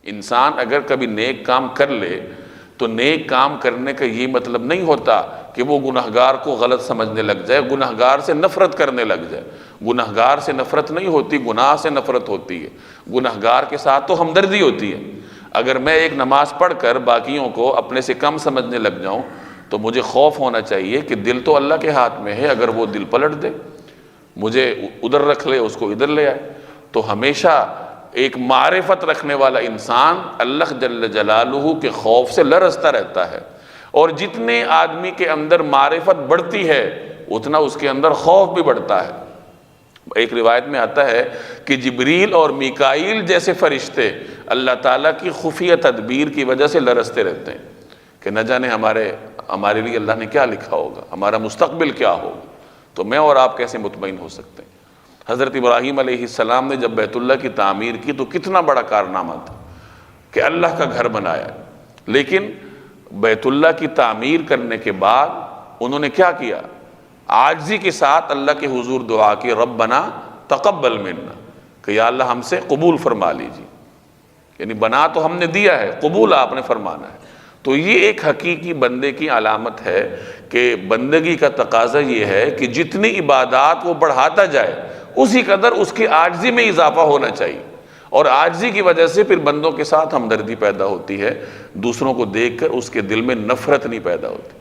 انسان اگر کبھی نیک کام کر لے تو نیک کام کرنے کا یہ مطلب نہیں ہوتا کہ وہ گنہگار کو غلط سمجھنے لگ جائے، گنہگار سے نفرت کرنے لگ جائے۔ گنہگار سے نفرت نہیں ہوتی، گناہ سے نفرت ہوتی ہے۔ گنہگار کے ساتھ تو ہمدردی ہوتی ہے۔ اگر میں ایک نماز پڑھ کر باقیوں کو اپنے سے کم سمجھنے لگ جاؤں تو مجھے خوف ہونا چاہیے کہ دل تو اللہ کے ہاتھ میں ہے، اگر وہ دل پلٹ دے، مجھے ادھر رکھ لے، اس کو ادھر لے آئے۔ تو ہمیشہ ایک معرفت رکھنے والا انسان اللہ جل جلالہ کے خوف سے لرزتا رہتا ہے، اور جتنے آدمی کے اندر معرفت بڑھتی ہے اتنا اس کے اندر خوف بھی بڑھتا ہے۔ ایک روایت میں آتا ہے کہ جبریل اور میکائیل جیسے فرشتے اللہ تعالیٰ کی خفیہ تدبیر کی وجہ سے لرزتے رہتے ہیں کہ نہ جانے ہمارے لیے اللہ نے کیا لکھا ہوگا، ہمارا مستقبل کیا ہوگا، تو میں اور آپ کیسے مطمئن ہو سکتے ہیں۔ حضرت ابراہیم علیہ السلام نے جب بیت اللہ کی تعمیر کی تو کتنا بڑا کارنامہ تھا کہ اللہ کا گھر بنایا، لیکن بیت اللہ کی تعمیر کرنے کے بعد انہوں نے کیا کیا؟ عاجزی کے ساتھ اللہ کے حضور دعا کی، ربنا تقبل منا، کہ یا اللہ ہم سے قبول فرما لیجیے، یعنی بنا تو ہم نے دیا ہے، قبول آپ نے فرمانا ہے۔ تو یہ ایک حقیقی بندے کی علامت ہے کہ بندگی کا تقاضا یہ ہے کہ جتنی عبادات وہ بڑھاتا جائے اسی قدر اس کی عاجزی میں اضافہ ہونا چاہیے، اور عاجزی کی وجہ سے پھر بندوں کے ساتھ ہمدردی پیدا ہوتی ہے، دوسروں کو دیکھ کر اس کے دل میں نفرت نہیں پیدا ہوتی۔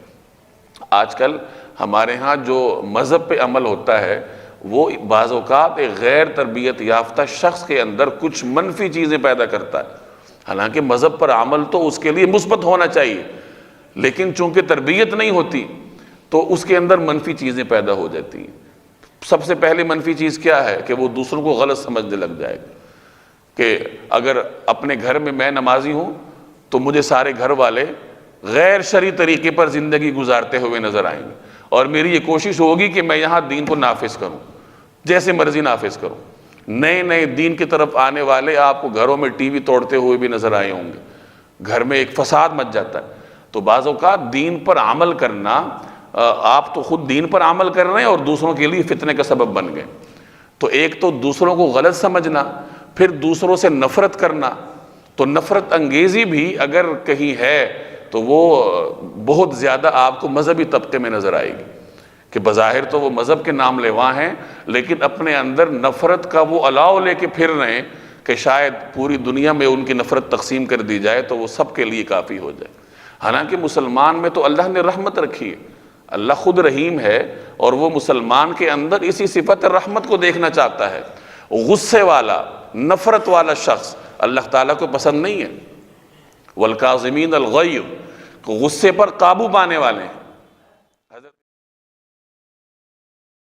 آج کل ہمارے ہاں جو مذہب پہ عمل ہوتا ہے وہ بعض اوقات ایک غیر تربیت یافتہ شخص کے اندر کچھ منفی چیزیں پیدا کرتا ہے، حالانکہ مذہب پر عمل تو اس کے لیے مثبت ہونا چاہیے، لیکن چونکہ تربیت نہیں ہوتی تو اس کے اندر منفی چیزیں پیدا ہو جاتی ہیں۔ سب سے پہلے منفی چیز کیا ہے کہ وہ دوسروں کو غلط سمجھنے لگ جائے گا، کہ اگر اپنے گھر میں میں نمازی ہوں تو مجھے سارے گھر والے غیر شرعی طریقے پر زندگی گزارتے ہوئے نظر آئیں گے، اور میری یہ کوشش ہوگی کہ میں یہاں دین کو نافذ کروں، جیسے مرضی نافذ کروں۔ نئے نئے دین کی طرف آنے والے آپ کو گھروں میں ٹی وی توڑتے ہوئے بھی نظر آئے ہوں گے، گھر میں ایک فساد مچ جاتا ہے۔ تو بعض اوقات دین پر عمل کرنا، آپ تو خود دین پر عمل کر رہے ہیں اور دوسروں کے لیے فتنے کا سبب بن گئے۔ تو ایک تو دوسروں کو غلط سمجھنا، پھر دوسروں سے نفرت کرنا، تو نفرت انگیزی بھی اگر کہیں ہے تو وہ بہت زیادہ آپ کو مذہبی طبقے میں نظر آئے گی، کہ بظاہر تو وہ مذہب کے نام لیوا ہیں لیکن اپنے اندر نفرت کا وہ الاؤ لے کے پھر رہے ہیں کہ شاید پوری دنیا میں ان کی نفرت تقسیم کر دی جائے تو وہ سب کے لیے کافی ہو جائے۔ حالانکہ مسلمان میں تو اللہ نے رحمت رکھی ہے، اللہ خود رحیم ہے، اور وہ مسلمان کے اندر اسی صفت رحمت کو دیکھنا چاہتا ہے۔ غصے والا، نفرت والا شخص اللہ تعالیٰ کو پسند نہیں ہے۔ والکاظمین الغیظ، غصے پر قابو پانے والے ہیں۔